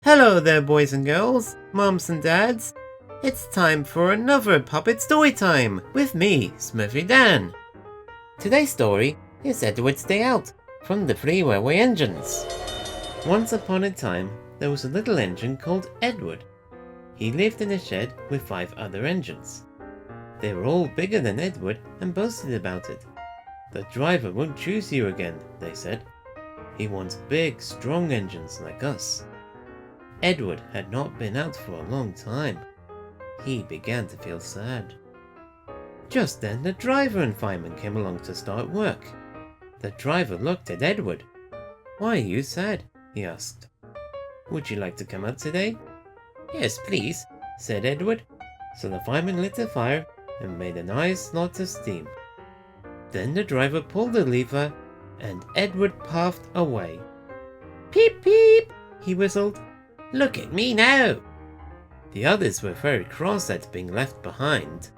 Hello there, boys and girls, mums and dads. It's time for another puppet story time with me, SmurfyDan. Today's story is Edward's Day Out from the Three Railway Engines. Once upon a time, there was a little engine called Edward. He lived in a shed with 5 other engines. They were all bigger than Edward and boasted about it. The driver won't choose you again, they said. He wants big, strong engines like us. Edward had not been out for a long time. He began to feel sad. Just then the driver and fireman came along to start work. The driver looked at Edward. "Why are you sad?" he asked. "Would you like to come out today?" "Yes, please," said Edward. So the fireman lit a fire and made a nice lot of steam. Then the driver pulled the lever and Edward puffed away. "Peep, peep," he whistled. "Look at me now." The others were very cross at being left behind.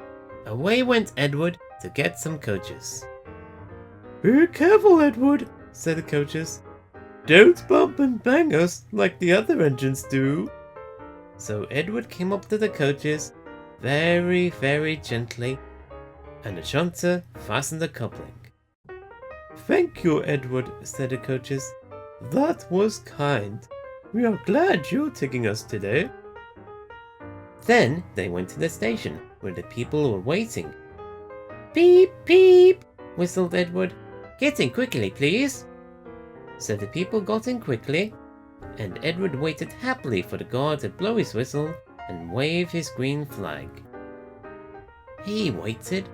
Away went Edward to get some coaches. "Be careful, Edward," said the coaches. "Don't bump and bang us like the other engines do." So Edward came up to the coaches very, very gently, and the shunter fastened the coupling. "Thank you, Edward," said the coaches. "That was kind. We are glad you're taking us today." Then they went to the station where the people were waiting. "Peep, peep," whistled Edward. "Get in quickly, please." So the people got in quickly, and Edward waited happily for the guard to blow his whistle and wave his green flag. He waited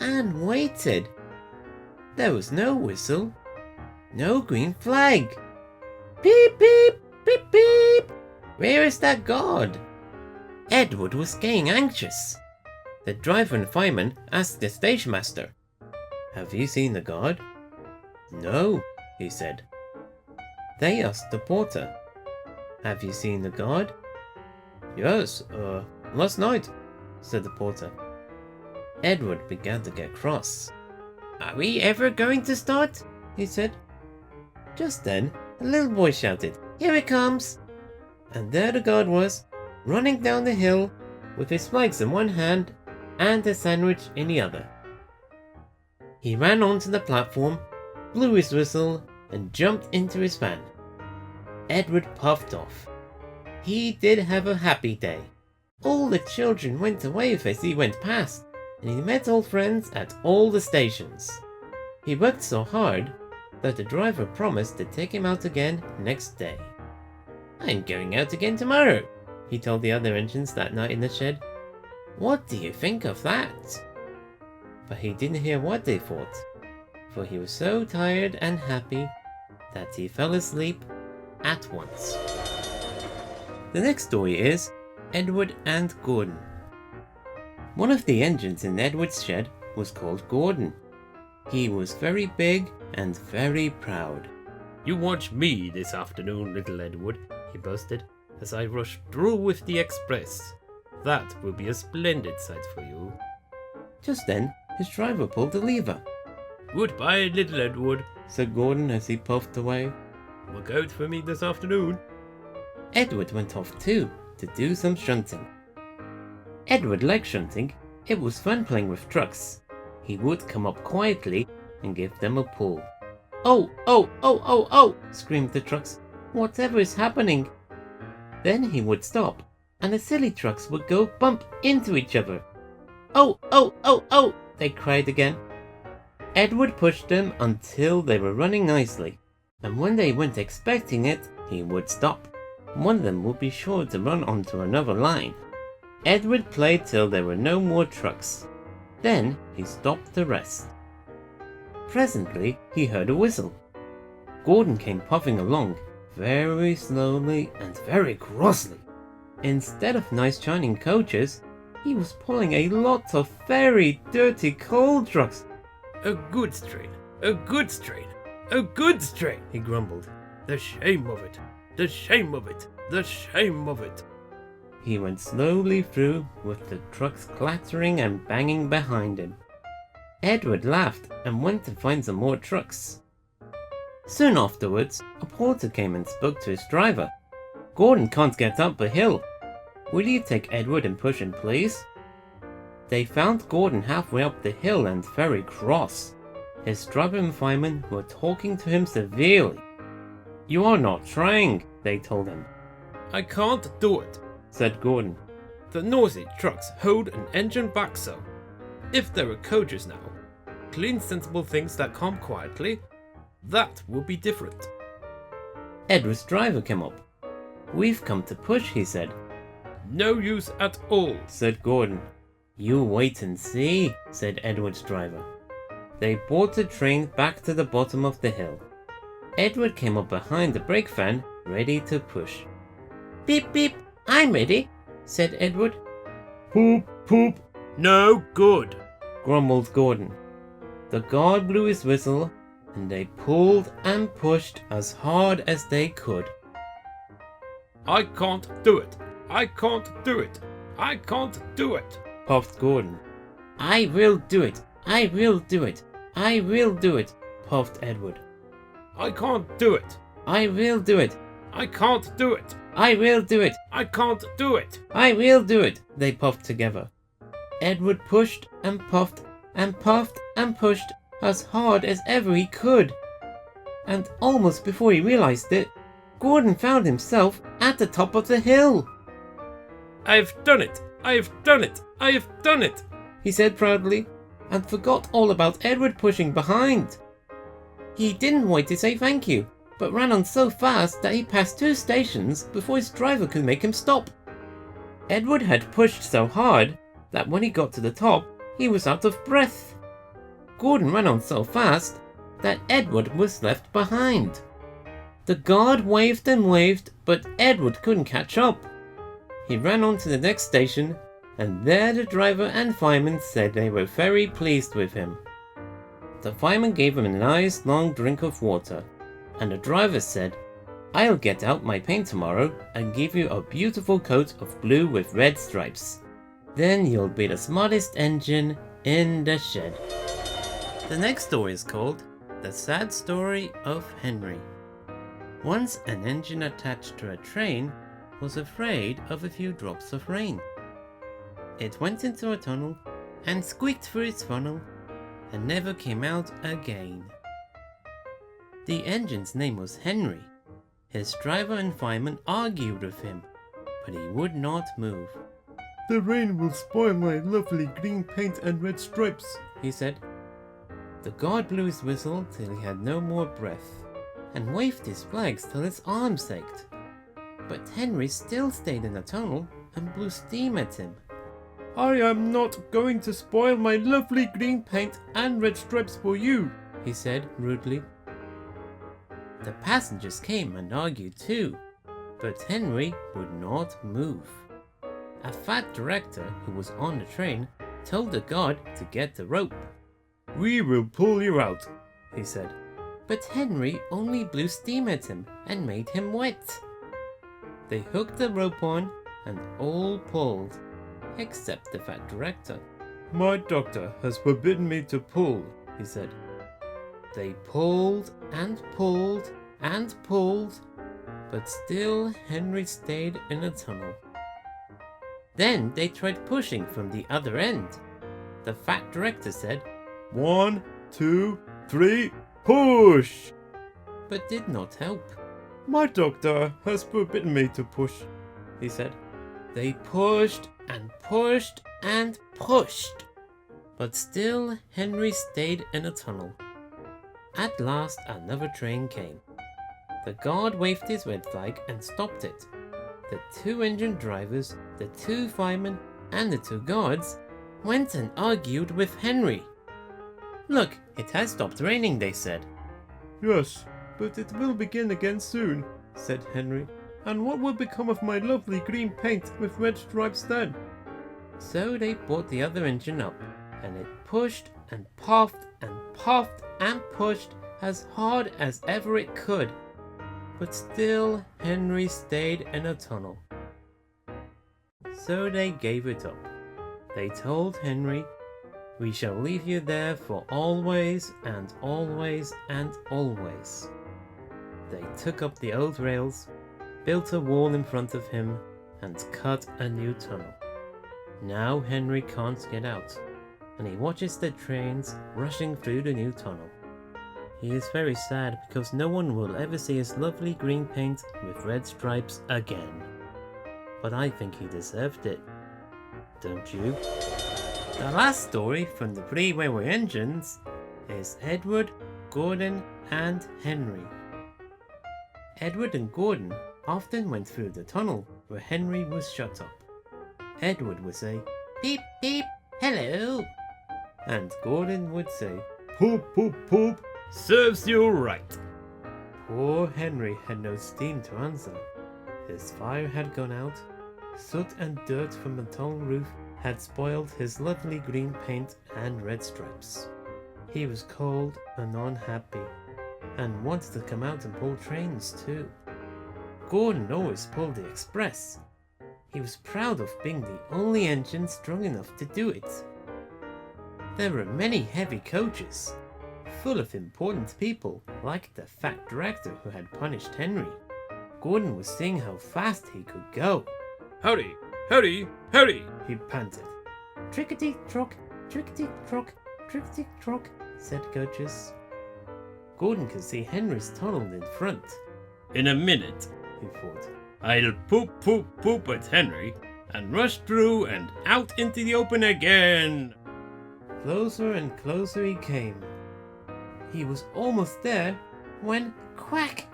and waited. There was no whistle, no green flag. "Peep, peep, beep, beep. Where is that guard?" Edward was getting anxious. The driver and fireman asked the station master, "Have you seen the guard?" "No," he said. They asked the porter, "Have you seen the guard?" "Yes, last night," said the porter. Edward began to get cross. "Are we ever going to start?" he said. Just then, a little boy shouted, "Here he comes!" And there the guard was, running down the hill with his flags in one hand and a sandwich in the other. He ran onto the platform, blew his whistle, and jumped into his van. Edward puffed off. He did have a happy day. All the children went to wave as he went past, and he met old friends at all the stations. He worked so hard that the driver promised to take him out again next day. "I'm going out again tomorrow," he told the other engines that night in the shed. "What do you think of that?" But he didn't hear what they thought, for he was so tired and happy that he fell asleep at once. The next story is Edward and Gordon. One of the engines in Edward's shed was called Gordon. He was very big and very proud. "You watch me this afternoon, little Edward," he boasted, "as I rush through with the express. That will be a splendid sight for you." Just then, his driver pulled the lever. "Goodbye, little Edward," said Gordon as he puffed away. "Look out for me this afternoon." Edward went off too to do some shunting. Edward liked shunting. It was fun playing with trucks. He would come up quietly and give them a pull. "Oh, oh, oh, oh, oh!" screamed the trucks. "Whatever is happening?" Then he would stop, and the silly trucks would go bump into each other. "Oh, oh, oh, oh!" they cried again. Edward pushed them until they were running nicely, and when they weren't expecting it, he would stop. One of them would be sure to run onto another line. Edward played till there were no more trucks. Then he stopped the rest. Presently he heard a whistle. Gordon came puffing along, very slowly and very crossly. Instead of nice shining coaches, he was pulling a lot of very dirty coal trucks. "A goods train, a goods train, a goods train," he grumbled. "The shame of it, the shame of it, the shame of it." He went slowly through with the trucks clattering and banging behind him. Edward laughed and went to find some more trucks. Soon afterwards, a porter came and spoke to his driver. Gordon can't get up the hill. Will you take Edward and push him, please? They found Gordon halfway up the hill and very cross. His driver and fireman were talking to him severely. You are not trying, they told him. I can't do it, Said Gordon. The noisy trucks hold an engine back so. If there were coaches now, clean sensible things that come quietly, that would be different. Edward's driver came up. We've come to push, he said. No use at all, Said Gordon. You wait and see, said Edward's driver. They brought the train back to the bottom of the hill. Edward came up behind the brake van, ready to push. Beep beep, I'm ready, said Edward. Poop, poop. No good, grumbled Gordon. The guard blew his whistle, and they pulled and pushed as hard as they could. I can't do it. I can't do it. I can't do it, puffed Gordon. I will do it. I will do it. I will do it, puffed Edward. I can't do it. I will do it. I can't do it. I will do it. I can't do it. I will do it, they puffed together. Edward pushed and puffed and puffed and pushed as hard as ever he could. And almost before he realized it, Gordon found himself at the top of the hill. I've done it. I've done it. I've done it, he said proudly, and forgot all about Edward pushing behind. He didn't wait to say thank you, but ran on so fast that he passed 2 stations before his driver could make him stop. Edward had pushed so hard that when he got to the top, he was out of breath. Gordon ran on so fast that Edward was left behind. The guard waved and waved, but Edward couldn't catch up. He ran on to the next station, and there the driver and fireman said they were very pleased with him. The fireman gave him a nice long drink of water, and the driver said, I'll get out my paint tomorrow and give you a beautiful coat of blue with red stripes. Then you'll be the smartest engine in the shed. The next story is called The Sad Story of Henry. Once an engine attached to a train was afraid of a few drops of rain. It went into a tunnel and squeaked through its funnel and never came out again. The engine's name was Henry. His driver and fireman argued with him, but he would not move. The rain will spoil my lovely green paint and red stripes, he said. The guard blew his whistle till he had no more breath, and waved his flags till his arms ached. But Henry still stayed in the tunnel and blew steam at him. I am not going to spoil my lovely green paint and red stripes for you, he said rudely. The passengers came and argued too, but Henry would not move. A fat director who was on the train told the guard to get the rope. We will pull you out, he said. But Henry only blew steam at him and made him wet. They hooked the rope on and all pulled, except the fat director. My doctor has forbidden me to pull, he said. They pulled and pulled and pulled, but still Henry stayed in the tunnel. Then they tried pushing from the other end. The fat director said, 1, 2, 3, push! But did not help. My doctor has forbidden me to push, he said. They pushed and pushed and pushed, but still Henry stayed in a tunnel. At last another train came. The guard waved his red flag and stopped it. The 2 engine drivers, the 2 firemen, and the 2 guards went and argued with Henry. Look, it has stopped raining, they said. Yes, but it will begin again soon, said Henry. And what will become of my lovely green paint with red stripes then? So they brought the other engine up, and it pushed and puffed and puffed and pushed as hard as ever it could. But still Henry stayed in a tunnel. So they gave it up. They told Henry, we shall leave you there for always and always and always. They took up the old rails, built a wall in front of him and cut a new tunnel. Now Henry can't get out, and he watches the trains rushing through the new tunnel. He is very sad because no one will ever see his lovely green paint with red stripes again. But I think he deserved it. Don't you? The last story from the pre-railway engines is Edward, Gordon and Henry. Edward and Gordon often went through the tunnel where Henry was shut up. Edward would say, "Beep beep, hello," and Gordon would say, Poop, poop, poop. Serves you right. Poor Henry had no steam to answer. His fire had gone out. Soot and dirt from the tunnel roof had spoiled his lovely green paint and red stripes. He was cold and unhappy, and wanted to come out and pull trains too. Gordon always pulled the express. He was proud of being the only engine strong enough to do it. There were many heavy coaches, full of important people, like the fat director who had punished Henry. Gordon was seeing how fast he could go. Hurry, hurry, hurry. He panted. Trickety-trock, trickety-trock, trickety-trock, said coaches. Gordon could see Henry's tunnel in front. In a minute, He thought. I'll poop, poop, poop at Henry and rush through and out into the open again. Closer and closer he came. He was almost there when quack!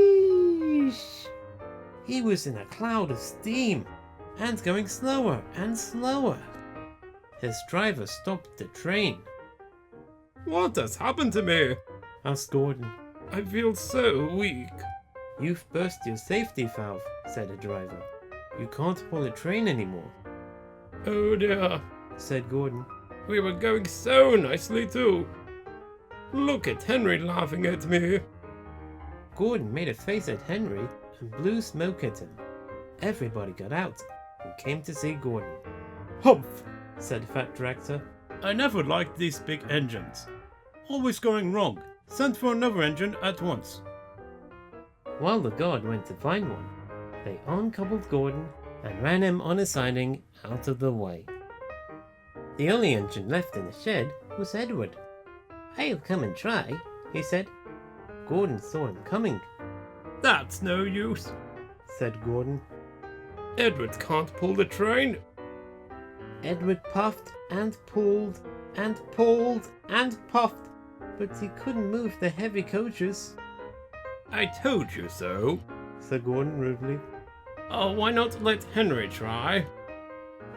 Wheesh! He was in a cloud of steam and going slower and slower. His driver stopped the train. What has happened to me? Asked Gordon. I feel so weak. You've burst your safety valve, said the driver. You can't pull the train anymore, Oh dear, said Gordon. we were going so nicely too. Look at Henry laughing at me. Gordon made a face at Henry and blew smoke at him. Everybody got out and came to see Gordon. Humph! Said Fat Director. I never liked these big engines. Always going wrong. Send for another engine at once. While the guard went to find one, they uncoupled Gordon and ran him on a siding out of the way. The only engine left in the shed was Edward. I'll come and try, he said. Gordon saw him coming, That's no use. said Gordon. Edward can't pull the train. Edward puffed and pulled and pulled and puffed, but he couldn't move the heavy coaches, I told you so. said Gordon rudely. Oh, why not let Henry try?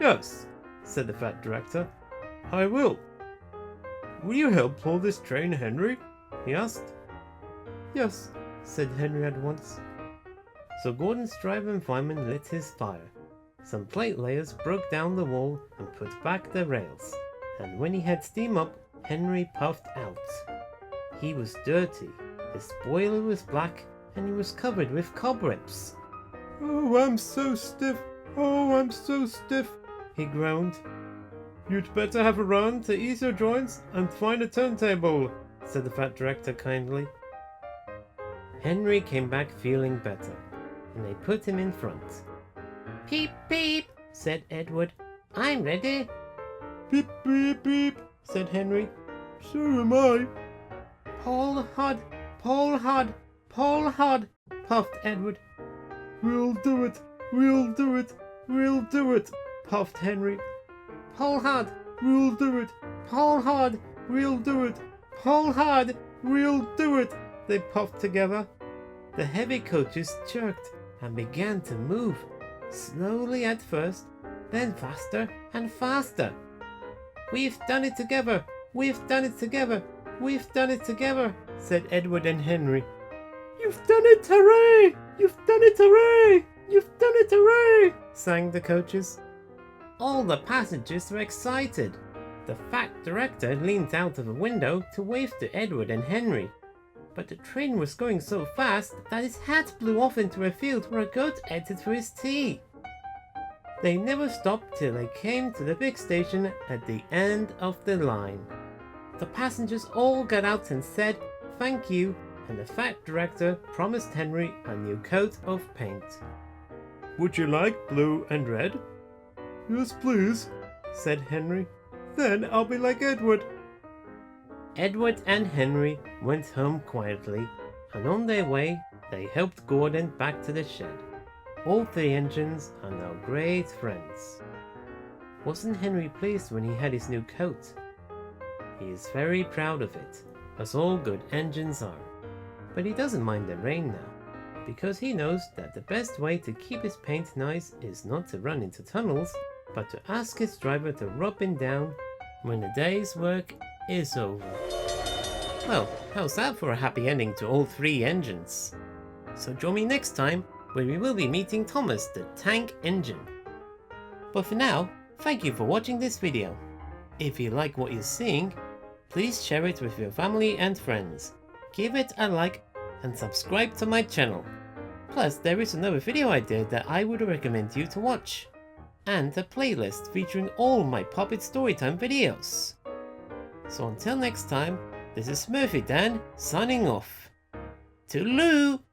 Yes, said the Fat Director. I will. Will you help pull this train, Henry? He asked. Yes, said Henry at once. So Gordon's driver and fireman lit his fire. Some plate layers broke down the wall and put back the rails, and when he had steam up, Henry puffed out. He was dirty, his boiler was black, and he was covered with cobwebs. Oh, I'm so stiff. Oh, I'm so stiff, He groaned, You'd better have a run to ease your joints and find a turntable, said the Fat Director kindly. Henry came back feeling better, and they put him in front. Peep, peep, said Edward. I'm ready, Beep, beep, beep, said Henry. So am I. Pull hard, pull hard, pull hard, puffed Edward. We'll do it. We'll do it. We'll do it. Puffed Henry. Pull hard, We'll do it. pull hard, We'll do it. pull hard. We'll do it. They puffed together. The heavy coaches jerked and began to move, slowly at first, then faster and faster. We've done it together! We've done it together! We've done it together! Said Edward and Henry. You've done it, hooray! You've done it, hooray! You've done it, hooray! Sang the coaches. All the passengers were excited. The Fat Director leaned out of a window to wave to Edward and Henry. But the train was going so fast that his hat blew off into a field where a goat ate it for his tea. They never stopped till they came to the big station at the end of the line. The passengers all got out and said, "Thank you, and the fat director promised Henry a new coat of paint. Would you like blue and red? Yes, please, said Henry. Then I'll be like Edward. Edward and Henry went home quietly, and on their way they helped Gordon back to the shed. All three engines are now great friends. Wasn't Henry pleased when he had his new coat? He is very proud of it, as all good engines are. But he doesn't mind the rain now, because he knows that the best way to keep his paint nice is not to run into tunnels, but to ask his driver to rub him down when the day's work is over. Well, how's that for a happy ending to all three engines? So join me next time where we will be meeting Thomas the Tank Engine. But for now, thank you for watching this video. If you like what you're seeing, please share it with your family and friends. Give it a like and subscribe to my channel. Plus there is another video idea that I would recommend you to watch. And a playlist featuring all my Puppet Storytime videos. So until next time, this is SmurfyDan signing off. Toodaloo!